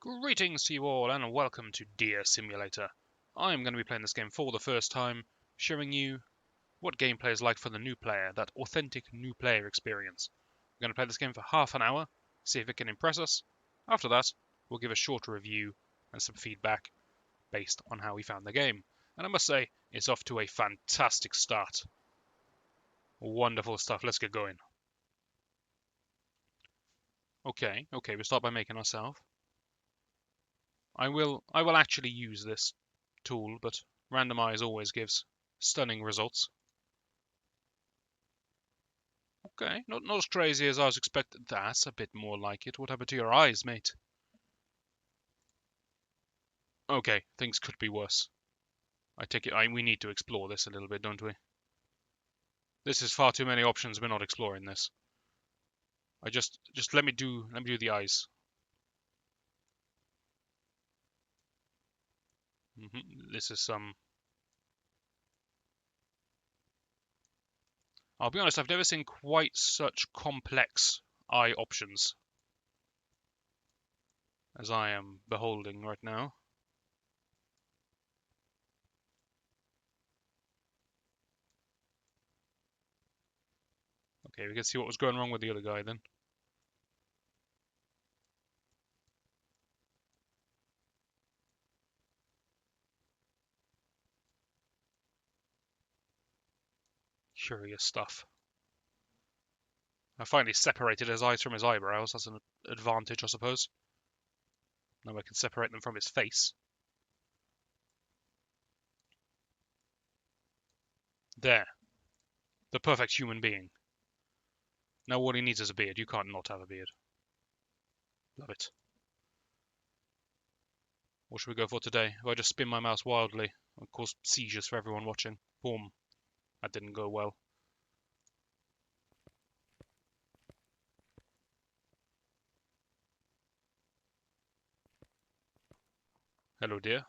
Greetings to you all and welcome to Deeer Simulator. I'm going to be playing this game for the first time, showing you what gameplay is like for the new player, that authentic new player experience. We're going to play this game for half an hour, see if it can impress us. After that, we'll give a short review and some feedback based on how we found the game. And I must say, it's off to a fantastic start. Wonderful stuff, let's get going. Okay, we start by making ourselves. I will actually use this tool, but randomize always gives stunning results. Okay, not as crazy as I was expecting. That's a bit more like it. What happened to your eyes, mate? Okay, things could be worse. I take it we need to explore this a little bit, don't we? This is far too many options. We're not exploring this. Just let me do the eyes. This is some. I'll be honest, I've never seen quite such complex eye options as I am beholding right now. Okay, we can see what was going wrong with the other guy then. Curious stuff. I finally separated his eyes from his eyebrows. That's an advantage, I suppose. Now I can separate them from his face. There. The perfect human being. Now all he needs is a beard. You can't not have a beard. Love it. What should we go for today? If I just spin my mouse wildly and cause seizures for everyone watching. Boom. That didn't go well. Hello, dear.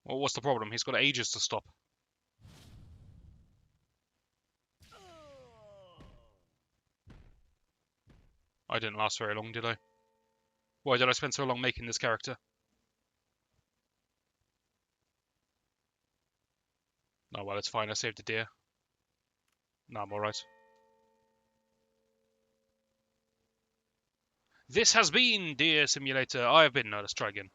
Well, what's the problem? He's got ages to stop. I didn't last very long, did I? Why did I spend so long making this character? Oh, well, it's fine. I saved a deer. No, I'm alright. This has been Deeer Simulator. I have been... No, let's try again.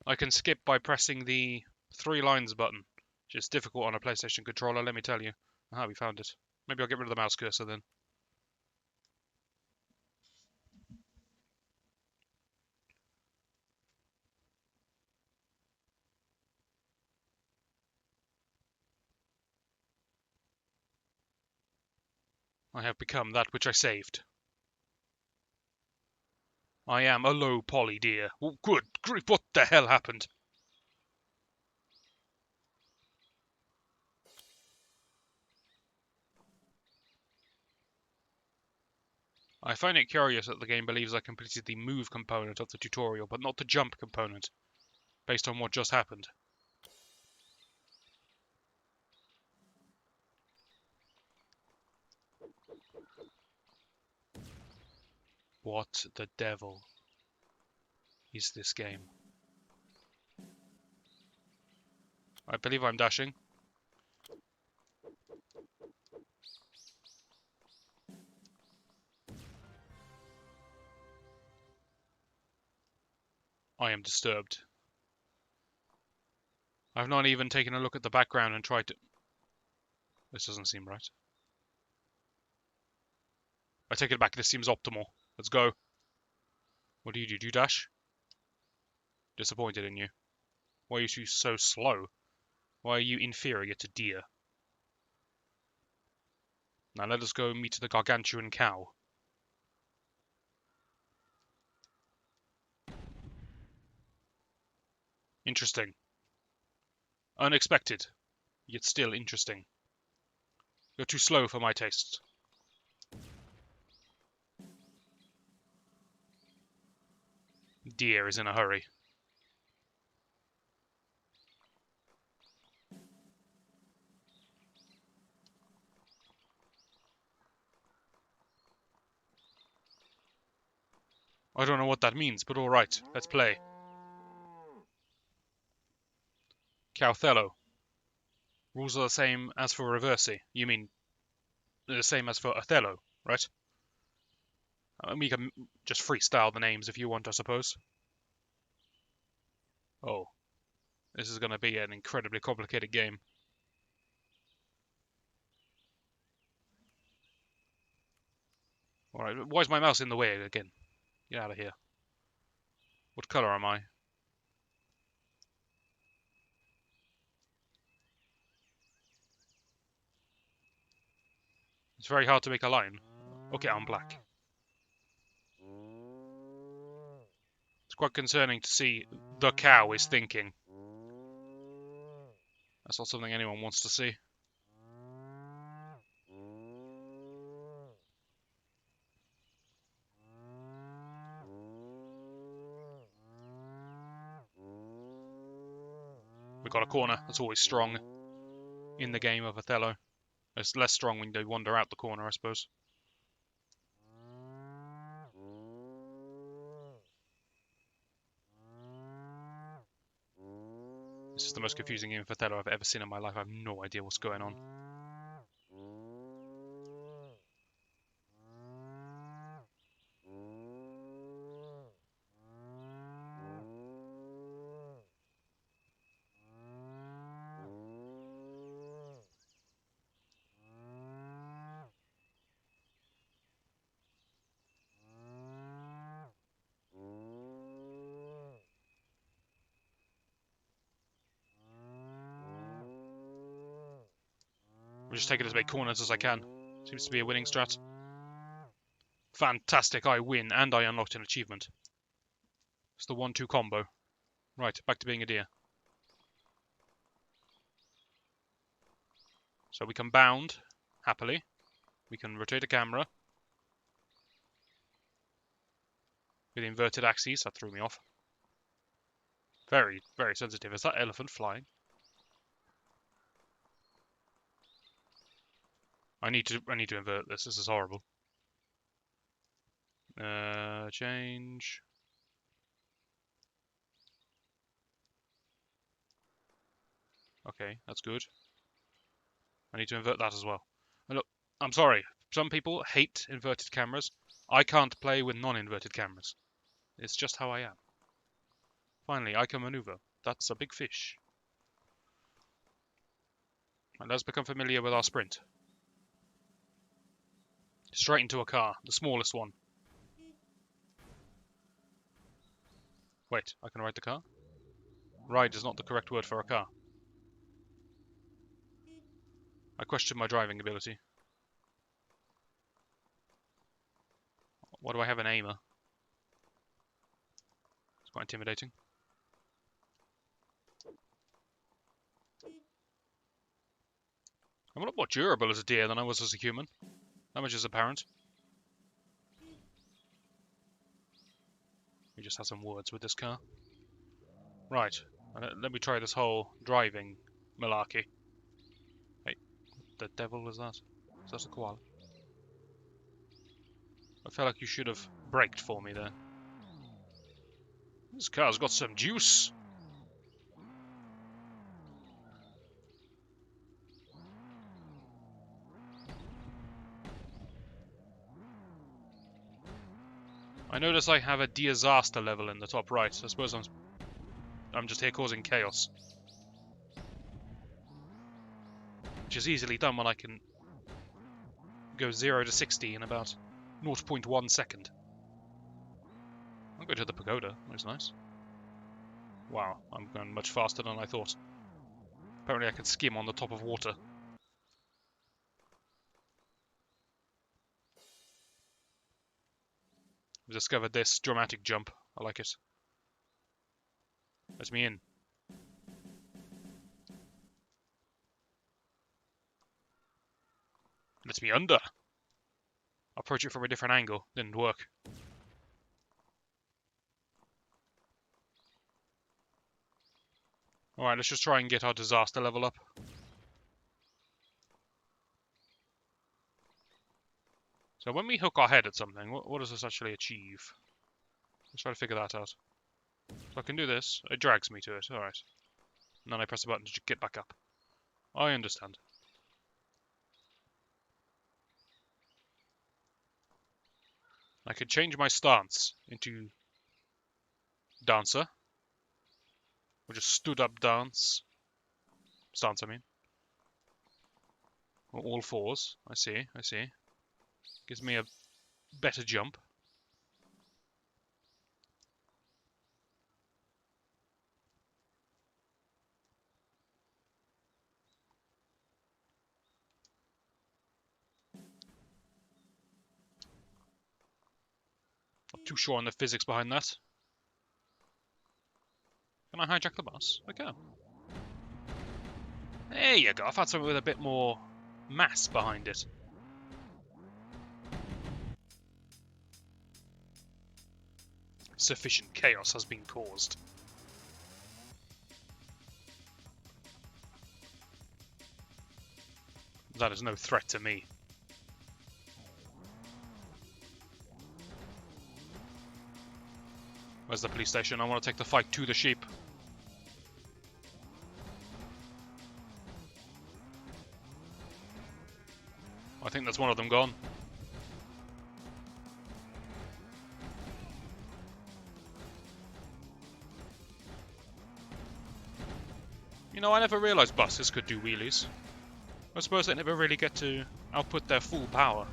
I can skip by pressing the 3 lines button, which is difficult on a PlayStation controller, let me tell you. Aha, we found it. Maybe I'll get rid of the mouse cursor then. I have become that which I saved. I am a low poly deer. Oh, good grief, what the hell happened? I find it curious that the game believes I completed the move component of the tutorial, but not the jump component, based on what just happened. What the devil is this game? I believe I'm dashing. I am disturbed. I've not even taken a look at the background and tried to... This doesn't seem right. I take it back, this seems optimal. Let's go. What do? Do you dash? Disappointed in you. Why are you so slow? Why are you inferior to deer? Now let us go meet the gargantuan cow. Interesting. Unexpected, yet still interesting. You're too slow for my taste. Deer is in a hurry. I don't know what that means, but alright, let's play. Cauthello. Rules are the same as for Reversi. You mean the same as for Othello, right? We can just freestyle the names if you want, I suppose. Oh, this is going to be an incredibly complicated game. Alright, why is my mouse in the way again? Get out of here. What colour am I? It's very hard to make a line. Okay, I'm black. It's quite concerning to see the cow is thinking. That's not something anyone wants to see. We got a corner. That's always strong in the game of Othello. It's less strong when they wander out the corner, I suppose. This is the most confusing game of Othello I've ever seen in my life. I have no idea what's going on. I'm just taking as many corners as I can. Seems to be a winning strat. Fantastic, I win, and I unlocked an achievement. It's the 1-2 combo. Right, back to being a deer. So we can bound, happily. We can rotate a camera. With the inverted axes, that threw me off. Very, very sensitive. Is that elephant flying? I need to invert this. This is horrible. Change. Okay, that's good. I need to invert that as well. And look, I'm sorry. Some people hate inverted cameras. I can't play with non-inverted cameras. It's just how I am. Finally, I can maneuver. That's a big fish. And let's become familiar with our sprint. Straight into a car, the smallest one. Wait, I can ride the car? Ride is not the correct word for a car. I question my driving ability. Why do I have an aimer? It's quite intimidating. I'm a lot more durable as a deer than I was as a human. That much is apparent. We just have some words with this car. Right, let me try this whole driving malarkey. Hey, what the devil is that? Is that a koala? I felt like you should have braked for me there. This car's got some juice. I notice I have a disaster level in the top right. I suppose I'm just here causing chaos. Which is easily done when I can go 0 to 60 in about 0.1 second. I'll go to the pagoda. That's nice. Wow, I'm going much faster than I thought. Apparently I can skim on the top of water. I've discovered this dramatic jump. I like it. Let me in. Let me under. I'll approach it from a different angle. Didn't work. Alright, let's just try and get our disaster level up. So when we hook our head at something, what does this actually achieve? Let's try to figure that out. So I can do this. It drags me to it. Alright. And then I press the button to get back up. I understand. I could change my stance into dancer. Or just stood up dance. Stance, I mean. Or all fours. I see, I see. Gives me a better jump. Not too sure on the physics behind that. Can I hijack the bus? I can. There you go. I thought something with a bit more mass behind it. Sufficient chaos has been caused. That is no threat to me. Where's the police station? I want to take the fight to the sheep. I think that's one of them gone. You know, I never realised buses could do wheelies. I suppose they never really get to output their full power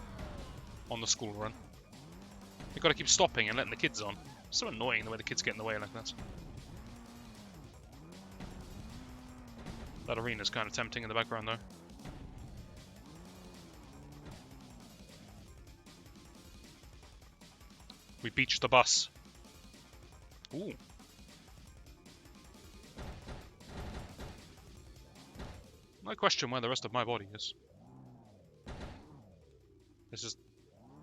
on the school run. You've got to keep stopping and letting the kids on. It's so annoying the way the kids get in the way like that. That arena's kind of tempting in the background though. We beached the bus. Ooh. I question where the rest of my body is. This is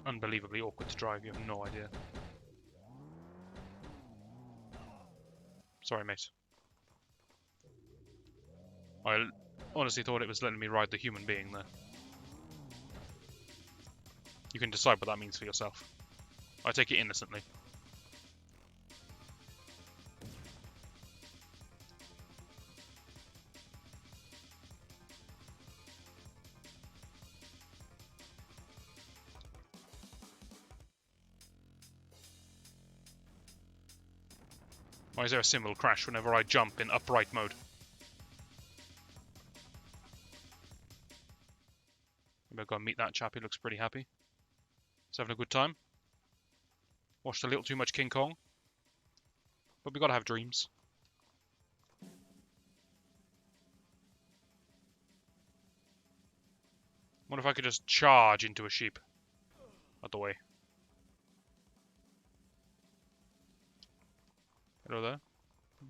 unbelievably awkward to drive, you have no idea. Sorry, mate. I honestly thought it was letting me ride the human being there. You can decide what that means for yourself. I take it innocently. Why is there a symbol crash whenever I jump in upright mode? Maybe I'll go and meet that chap, he looks pretty happy. He's having a good time. Watched a little too much King Kong. But we gotta have dreams. What if I could just charge into a sheep? Out the way. Hello there.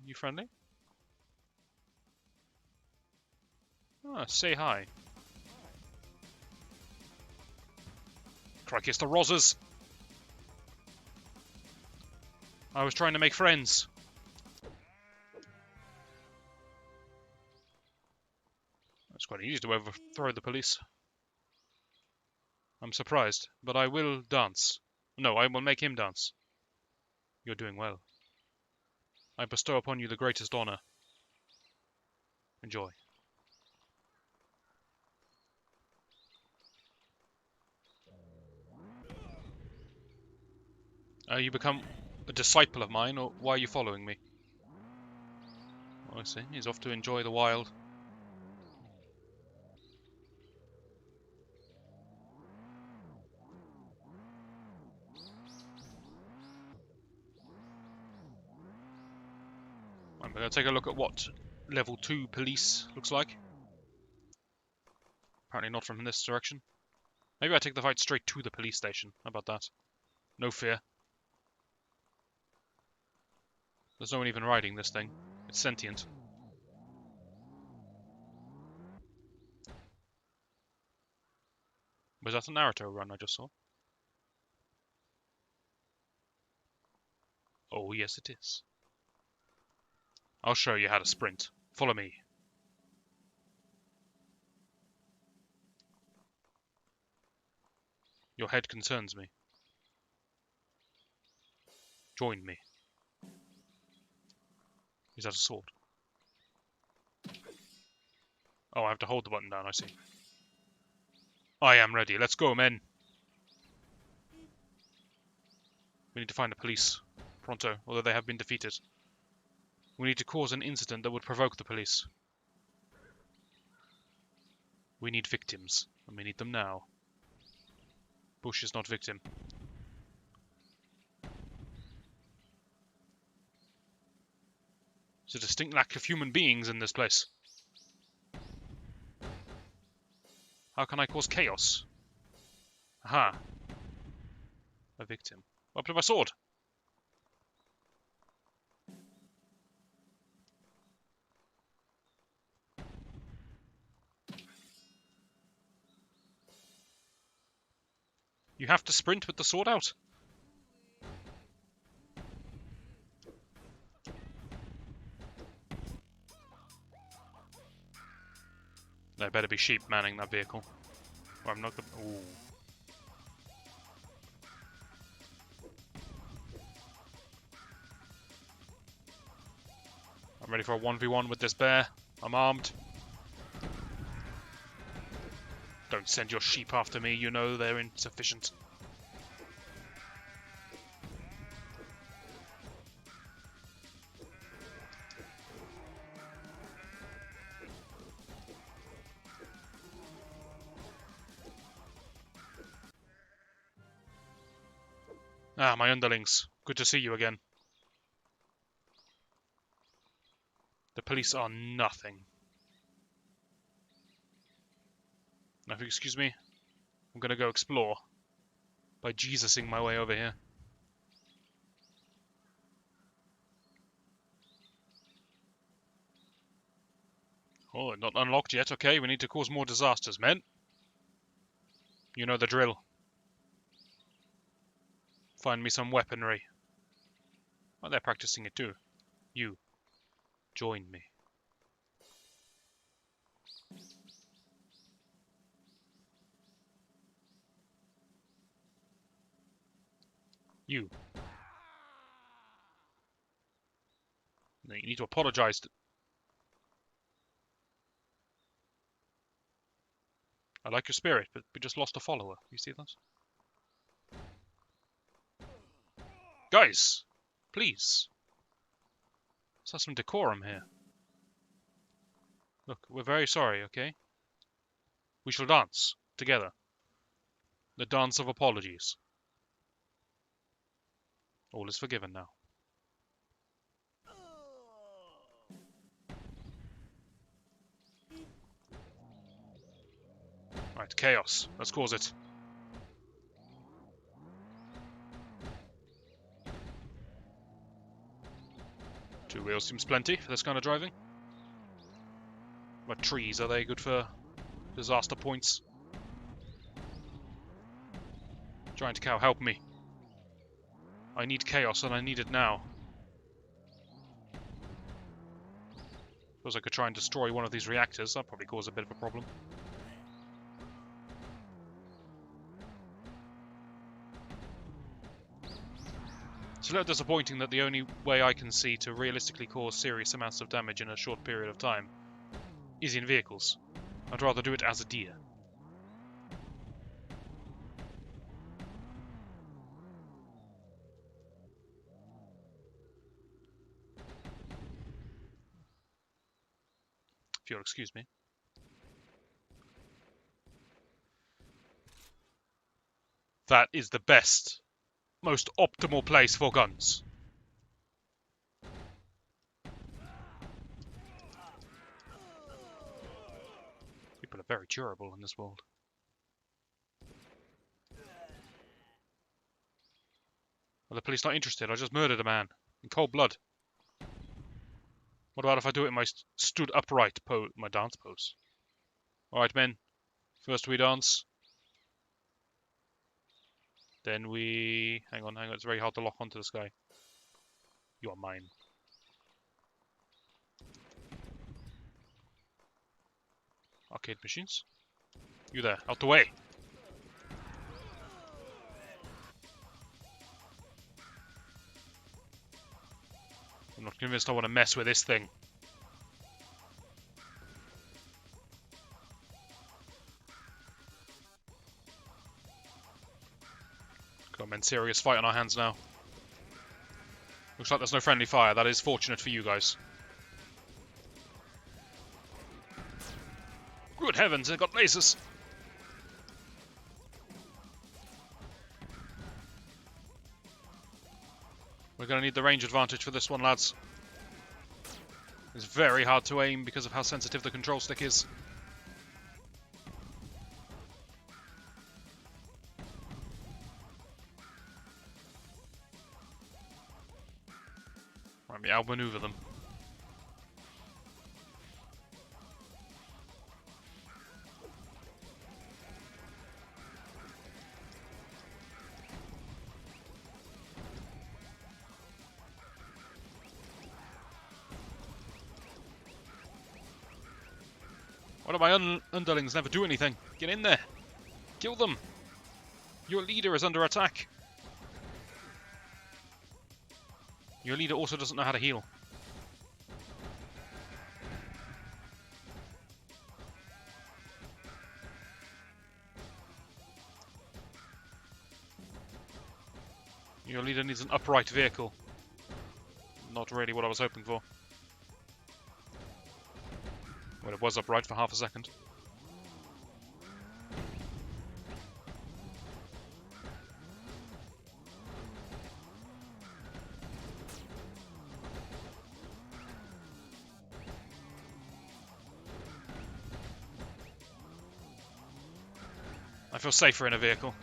You friendly? Ah, say hi. Crikey, it's the Rozzers! I was trying to make friends. It's quite easy to overthrow the police. I'm surprised, but I will dance. No, I will make him dance. You're doing well. I bestow upon you the greatest honor. Enjoy. You become a disciple of mine, or why are you following me? Oh, I see. He's off to enjoy the wild. I'm going to take a look at what level 2 police looks like. Apparently not from this direction. Maybe I take the fight straight to the police station. How about that? No fear. There's no one even riding this thing. It's sentient. Was that a Naruto run I just saw? Oh, yes it is. I'll show you how to sprint. Follow me. Your head concerns me. Join me. Is that a sword? Oh, I have to hold the button down, I see. I am ready. Let's go, men. We need to find the police. Pronto, although they have been defeated. We need to cause an incident that would provoke the police. We need victims, and we need them now. Bush is not victim. There's a distinct lack of human beings in this place. How can I cause chaos? Aha. A victim. What happened to my sword? You have to sprint with the sword out. There better be sheep manning that vehicle. Or I'm not gonna... Ooh. I'm ready for a 1v1 with this bear. I'm armed. Don't send your sheep after me, you know they're insufficient. Ah, my underlings. Good to see you again. The police are nothing. Now, if you excuse me, I'm gonna go explore by Jesusing my way over here. Oh, not unlocked yet. Okay, we need to cause more disasters, men. You know the drill. Find me some weaponry. Oh, they're practicing it too. You. Join me. You. No, you need to apologize. I like your spirit, but we just lost a follower. You see that? Guys! Please! Let's have some decorum here. Look, we're very sorry, okay? We shall dance. Together. The dance of apologies. All is forgiven now. Right, chaos. Let's cause it. Two wheels seems plenty for this kind of driving. What trees, are they good for disaster points? Giant cow, help me. I need chaos and I need it now. Suppose I could try and destroy one of these reactors. That'd probably cause a bit of a problem. It's a little disappointing that the only way I can see to realistically cause serious amounts of damage in a short period of time is in vehicles. I'd rather do it as a deer. If you'll excuse me. That is the best, most optimal place for guns. People are very durable in this world. Are the police not interested? I just murdered a man in cold blood. What about if I do it in my stood upright my dance pose? Alright, men. First we dance. Then we... Hang on. It's very hard to lock onto this guy. You are mine. Arcade machines. You there. Out the way. not convinced I want to mess with this thing. Got a serious fight on our hands now. Looks like there's no friendly fire. That is fortunate for you guys. Good heavens, they've got lasers! We're going to need the range advantage for this one, lads. It's very hard to aim because of how sensitive the control stick is. Let me outmaneuver them. One of my underlings never do anything. Get in there. Kill them. Your leader is under attack. Your leader also doesn't know how to heal. Your leader needs an upright vehicle. Not really what I was hoping for. Well, it was upright for half a second. I feel safer in a vehicle.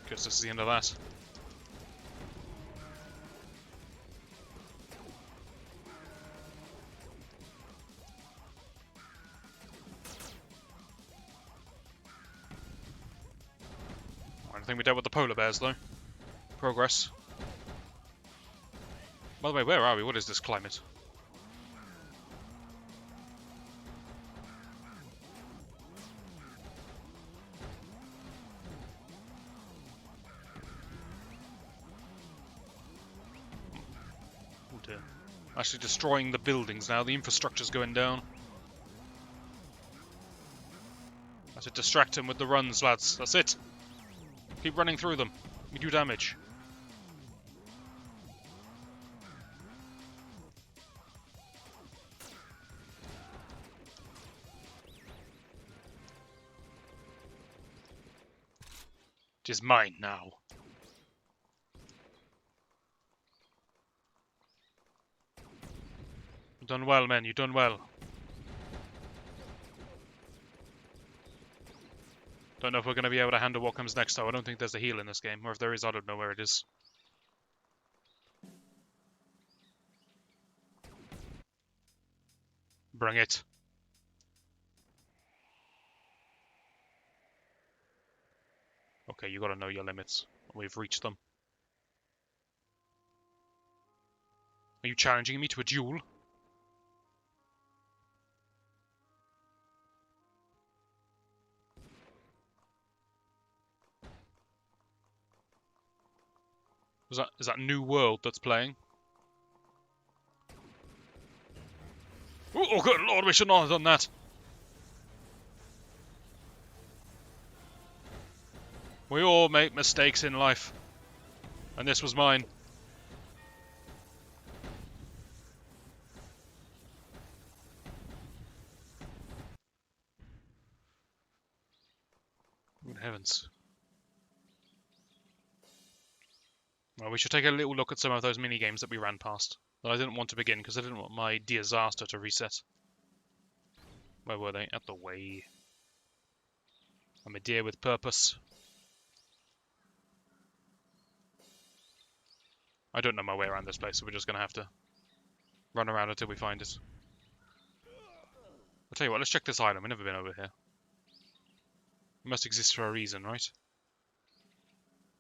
Guess this is the end of that. I don't think we dealt with the polar bears, though. Progress. By the way, where are we? What is this climate? Oh dear. Actually destroying the buildings now. The infrastructure's going down. That's it. Distract them with the runs, lads. That's it. Keep running through them. We do damage. It is mine now. You've done well, men. You've done well. Don't know if we're going to be able to handle what comes next, though. I don't think there's a heal in this game. Or if there is, I don't know where it is. Bring it. Okay, you gotta know your limits. We've reached them. Are you challenging me to a duel? Is that New World that's playing? Oh, good lord, we should not have done that. We all make mistakes in life. And this was mine. Good heavens. Well, we should take a little look at some of those minigames that we ran past. That I didn't want to begin because I didn't want my disaster to reset. Where were they? At the way. I'm a deer with purpose. I don't know my way around this place, so we're just going to have to run around until we find it. I'll tell you what, let's check this island. We've never been over here. It must exist for a reason, right?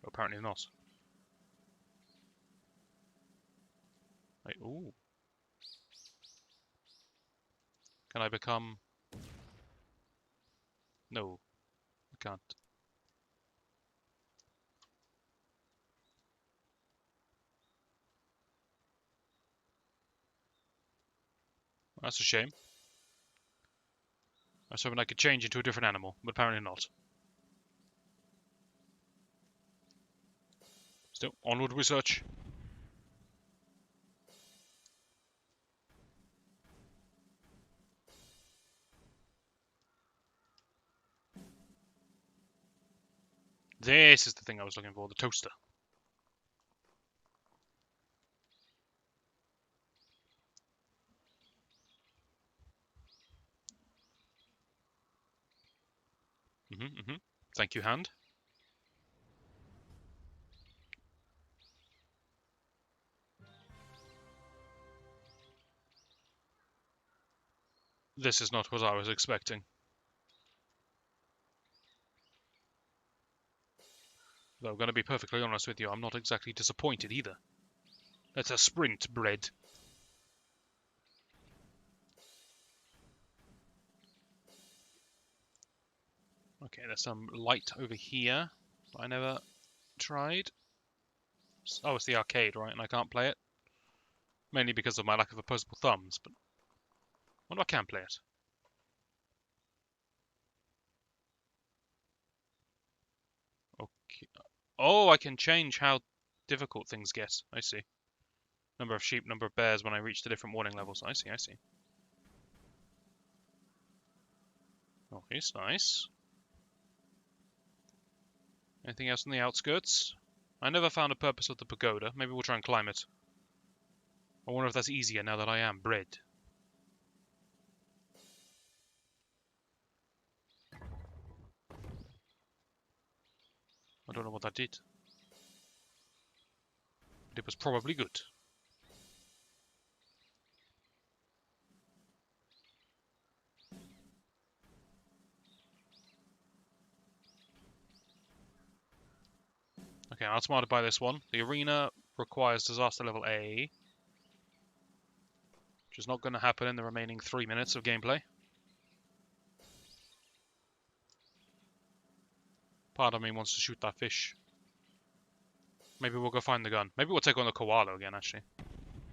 Well, apparently not. Ooh. Can I become... No, I can't. That's a shame. I was hoping I could change into a different animal, but apparently not. Still, onward we search. This is the thing I was looking for, the toaster. Thank you, hand. This is not what I was expecting. Though I'm going to be perfectly honest with you, I'm not exactly disappointed either. That's a sprint, bread. Okay, there's some light over here I never tried. Oh, it's the arcade, right? And I can't play it. Mainly because of my lack of opposable thumbs, but I wonder if I can play it. Okay. Oh, I can change how difficult things get. I see. Number of sheep, number of bears when I reach the different warning levels. I see, I see. Oh, he's nice. Anything else on the outskirts? I never found a purpose of the pagoda. Maybe we'll try and climb it. I wonder if that's easier now that I am bred. I don't know what that did. But it was probably good. Okay, I'm outsmarted by this one. The arena requires disaster level A. Which is not going to happen in the remaining 3 minutes of gameplay. Part of me wants to shoot that fish. Maybe we'll go find the gun. Maybe we'll take on the koala again, actually.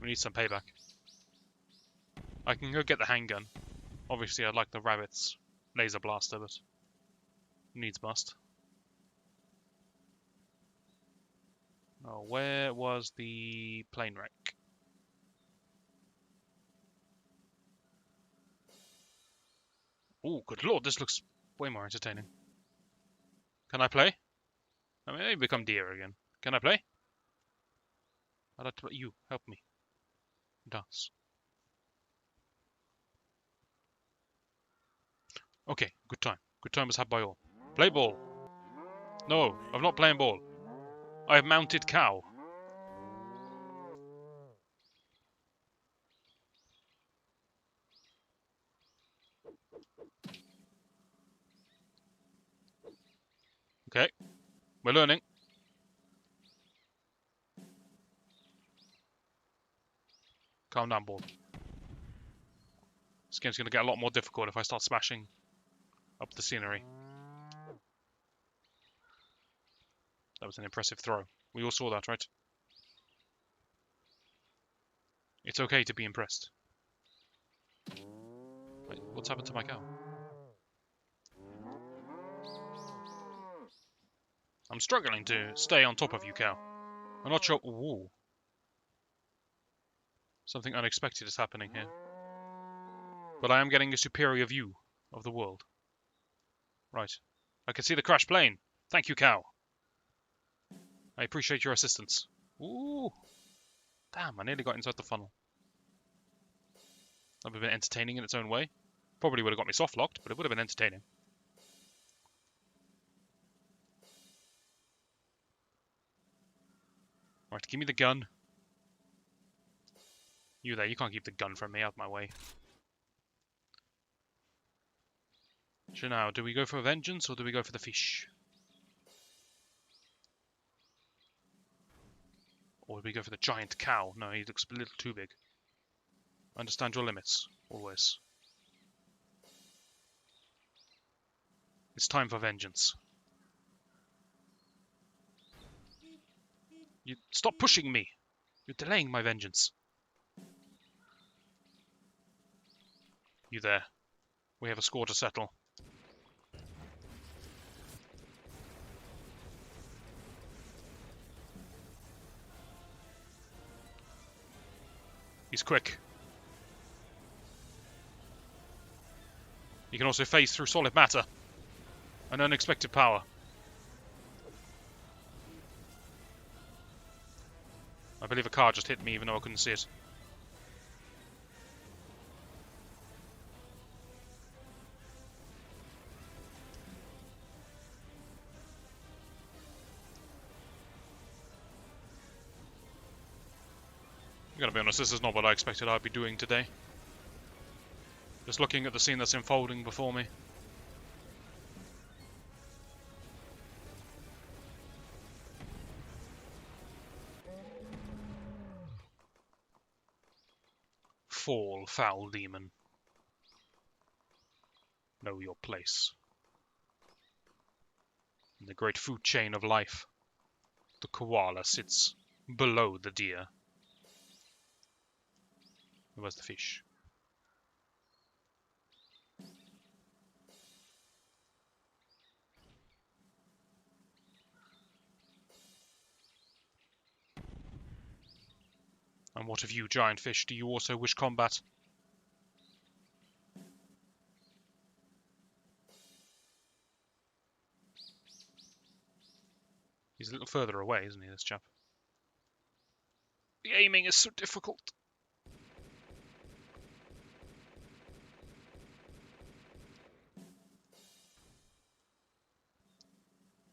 We need some payback. I can go get the handgun. Obviously, I'd like the rabbit's laser blaster, but needs must. Oh, where was the plane wreck? Oh, good lord, this looks way more entertaining. Can I play? I mean, maybe become Deeer again. Can I play? I'd like to let you help me dance. Okay, good time. Good time was had by all. Play ball. No, I'm not playing ball. I have mounted cow. Okay, we're learning. Calm down, ball. This game's going to get a lot more difficult if I start smashing up the scenery. That was an impressive throw. We all saw that, right? It's okay to be impressed. Wait, what's happened to my cow? I'm struggling to stay on top of you, cow. I'm not sure... Ooh. Something unexpected is happening here. But I am getting a superior view of the world. Right. I can see the crashed plane. Thank you, cow. I appreciate your assistance. Ooh. Damn, I nearly got inside the funnel. That would have been entertaining in its own way. Probably would have got me soft-locked, but it would have been entertaining. Right, give me the gun. You there, you can't keep the gun from me, out of my way. So now, do we go for vengeance or do we go for the fish? Or do we go for the giant cow? No, he looks a little too big. Understand your limits, always. It's time for vengeance. You stop pushing me! You're delaying my vengeance. You there. We have a score to settle. He's quick. He can also phase through solid matter. An unexpected power. I believe a car just hit me even though I couldn't see it. I'm gonna be honest, this is not what I expected I'd be doing today. Just looking at the scene that's unfolding before me. Fall, foul demon. Know your place. In the great food chain of life, the koala sits below the deer. Where's the fish? And what of you, giant fish? Do you also wish combat? He's a little further away, isn't he, this chap? The aiming is so difficult.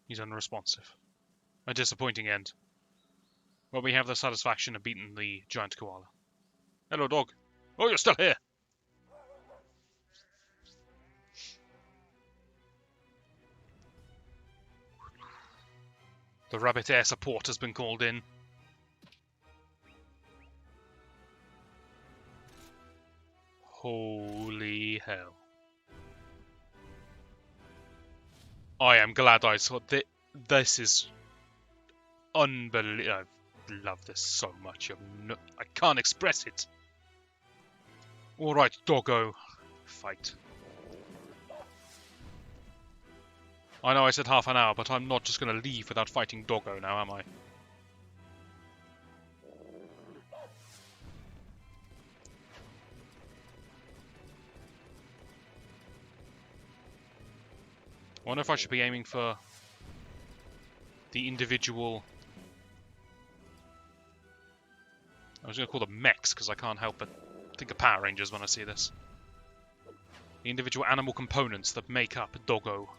He's unresponsive. A disappointing end. But we have the satisfaction of beating the giant koala. Hello, dog. Oh, you're still here! The rabbit air support has been called in. Holy hell. I am glad I saw this is unbelievable. I love this so much. I can't express it. Alright, doggo. Fight. I know I said half an hour, but I'm not just going to leave without fighting doggo now, am I? I wonder if I should be aiming for the individual... I was going to call them mechs, because I can't help but think of Power Rangers when I see this. The individual animal components that make up Doggo.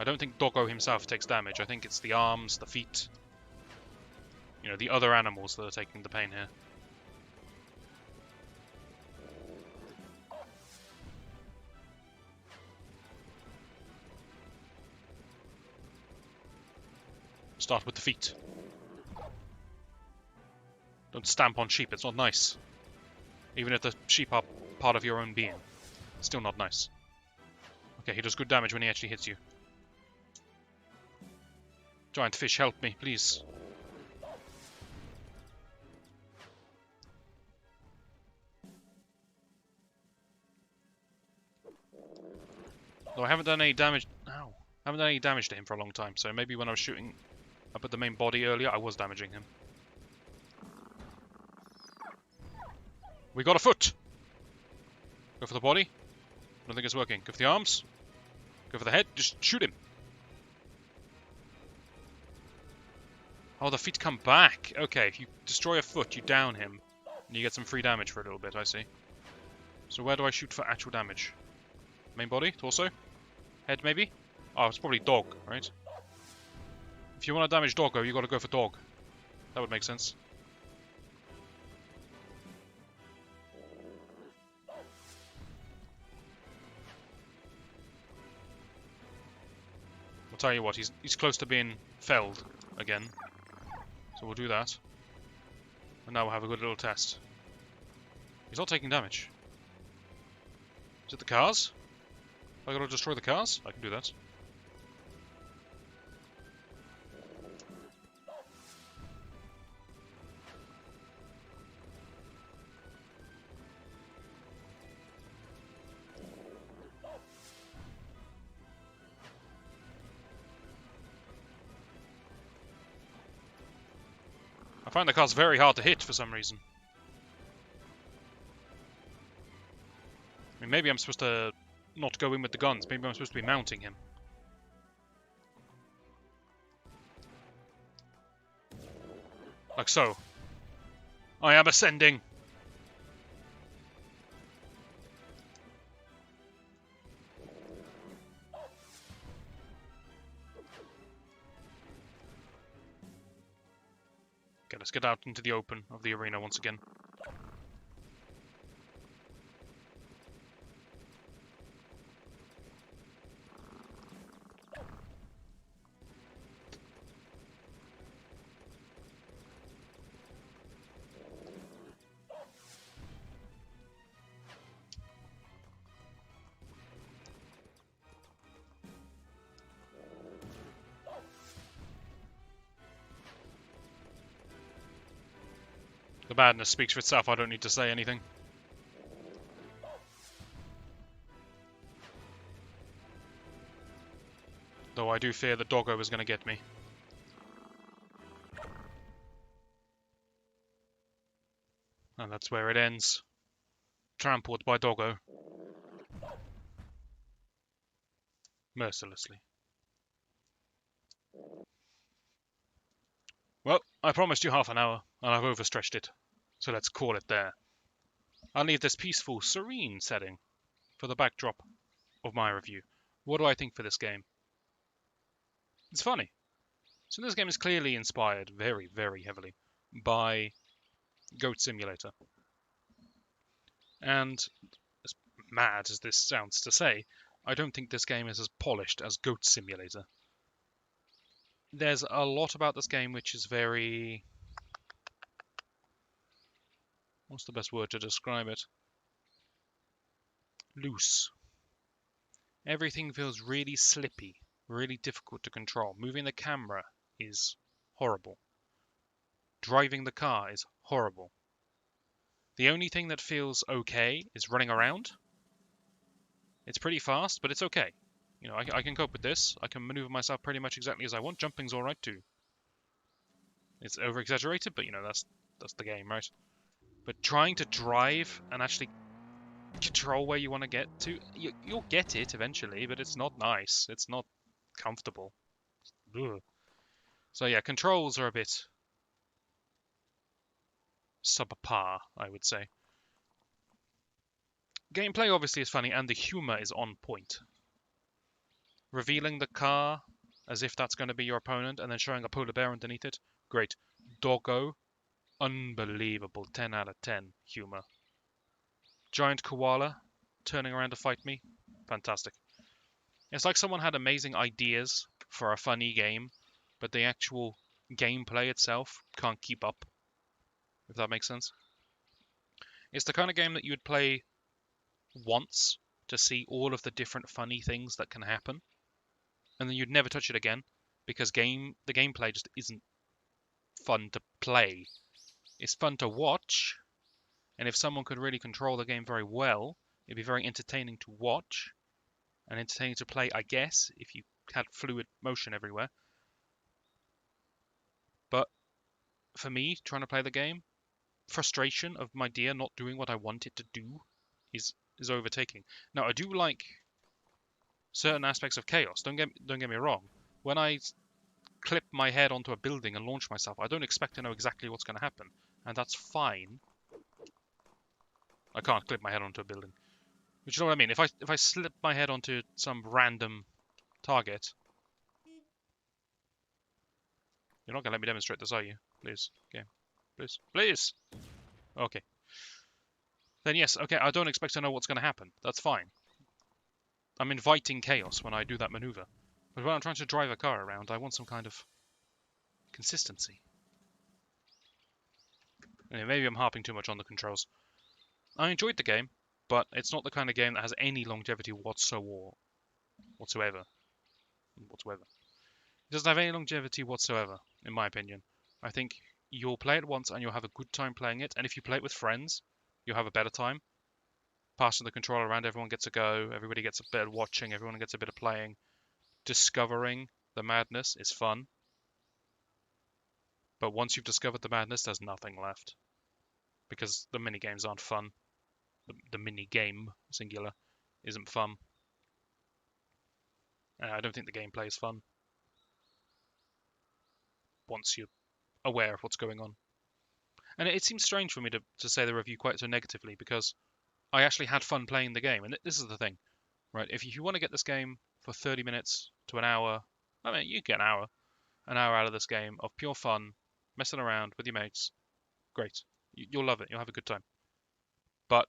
I don't think Doggo himself takes damage. I think it's the arms, the feet. You know, the other animals that are taking the pain here. Start with the feet. Don't stamp on sheep, it's not nice. Even if the sheep are part of your own being. Still not nice. Okay, he does good damage when he actually hits you. Giant fish, help me, please. Though I haven't done any damage... Ow. I haven't done any damage to him for a long time, so maybe when I was shooting up at the main body earlier, I was damaging him. We got a foot! Go for the body. I don't think it's working. Go for the arms. Go for the head. Just shoot him. Oh, the feet come back. Okay, if you destroy a foot, you down him. And you get some free damage for a little bit, I see. So where do I shoot for actual damage? Main body? Torso? Head, maybe? Oh, it's probably dog, right? If you want to damage doggo, you got to go for dog. That would make sense. I'll tell you what, he's close to being felled again. So we'll do that. And now we'll have a good little test. He's not taking damage. Is it the cars? I gotta destroy the cars? I can do that. I find the cars very hard to hit for some reason. I mean, maybe I'm supposed to not go in with the guns. Maybe I'm supposed to be mounting him. Like so. I am ascending. Okay, let's get out into the open of the arena once again. The madness speaks for itself, I don't need to say anything. Though I do fear the doggo is going to get me. And that's where it ends. Trampled by doggo. Mercilessly. Well, I promised you half an hour, and I've overstretched it. So let's call it there. I'll leave this peaceful, serene setting for the backdrop of my review. What do I think for this game? It's funny. So this game is clearly inspired very, very heavily by Goat Simulator. And as mad as this sounds to say, I don't think this game is as polished as Goat Simulator. There's a lot about this game which is very... What's the best word to describe it? Loose. Everything feels really slippy, really difficult to control. Moving the camera is horrible. Driving the car is horrible. The only thing that feels okay is running around. It's pretty fast, but it's okay. You know, I can cope with this. I can maneuver myself pretty much exactly as I want. Jumping's alright too. It's over-exaggerated, but you know, that's the game, right? But trying to drive and actually control where you want to get to, you'll get it eventually, but it's not nice. It's not comfortable. Ugh. So yeah, controls are a bit subpar, I would say. Gameplay obviously is funny, and the humor is on point. Revealing the car as if that's going to be your opponent, and then showing a polar bear underneath it, great. Doggo, unbelievable, 10 out of 10 humor. Giant koala turning around to fight me, fantastic. It's like someone had amazing ideas for a funny game, but the actual gameplay itself can't keep up, if that makes sense. It's the kind of game that you would play once to see all of the different funny things that can happen, and then you'd never touch it again, because the gameplay just isn't fun to play. It's fun to watch, and if someone could really control the game very well, it'd be very entertaining to watch, and entertaining to play, I guess, if you had fluid motion everywhere. But for me, trying to play the game, frustration of my Deer not doing what I want it to do is overtaking. Now, I do like certain aspects of chaos. Don't get me wrong. When I clip my head onto a building and launch myself, I don't expect to know exactly what's going to happen, and that's fine. I can't clip my head onto a building. But you know what I mean? If I slip my head onto some random target, you're not going to let me demonstrate this, are you? Please, game. Please. Please! Okay. Then yes, okay, I don't expect to know what's going to happen. That's fine. I'm inviting chaos when I do that maneuver. But when I'm trying to drive a car around, I want some kind of consistency. Anyway, maybe I'm harping too much on the controls. I enjoyed the game, but it's not the kind of game that has any longevity whatsoever. whatsoever. It doesn't have any longevity whatsoever, in my opinion. I think you'll play it once and you'll have a good time playing it, and if you play it with friends, you'll have a better time. Passing the controller around, everyone gets a go, everybody gets a bit of watching, everyone gets a bit of playing. Discovering the madness is fun. But once you've discovered the madness, there's nothing left. Because the minigames aren't fun. The mini-game, singular, isn't fun. I don't think the gameplay is fun. Once you're aware of what's going on. And it seems strange for me to say the review quite so negatively, because I actually had fun playing the game. And this is the thing, right? If you want to get this game for 30 minutes to an hour, I mean, you get an hour out of this game of pure fun, messing around with your mates. Great. You'll love it. You'll have a good time. But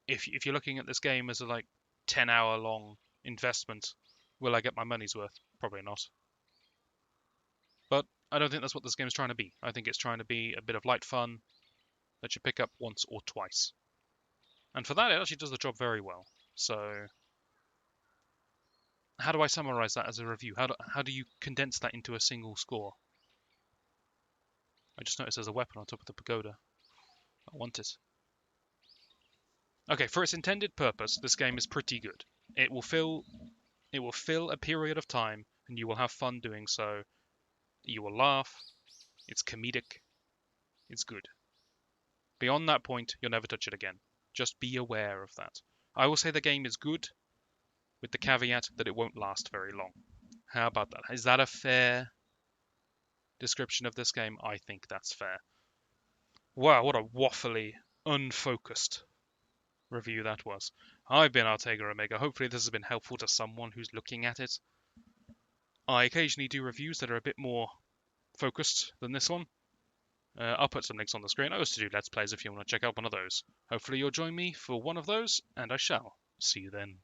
if you're looking at this game as a 10-hour long investment, will I get my money's worth? Probably not. But I don't think that's what this game is trying to be. I think it's trying to be a bit of light fun that you pick up once or twice. And for that, it actually does the job very well. So how do I summarize that as a review? How do you condense that into a single score? I just noticed there's a weapon on top of the pagoda. I want it. Okay, for its intended purpose, this game is pretty good. It will fill a period of time, and you will have fun doing so. You will laugh. It's comedic. It's good. Beyond that point, you'll never touch it again. Just be aware of that. I will say the game is good, with the caveat that it won't last very long. How about that? Is that a fair description of this game? I think that's fair. Wow, what a waffly, unfocused review that was. I've been Artega Omega. Hopefully this has been helpful to someone who's looking at it. I occasionally do reviews that are a bit more focused than this one. I'll put some links on the screen. I also do Let's Plays if you want to check out one of those. Hopefully you'll join me for one of those, and I shall see you then.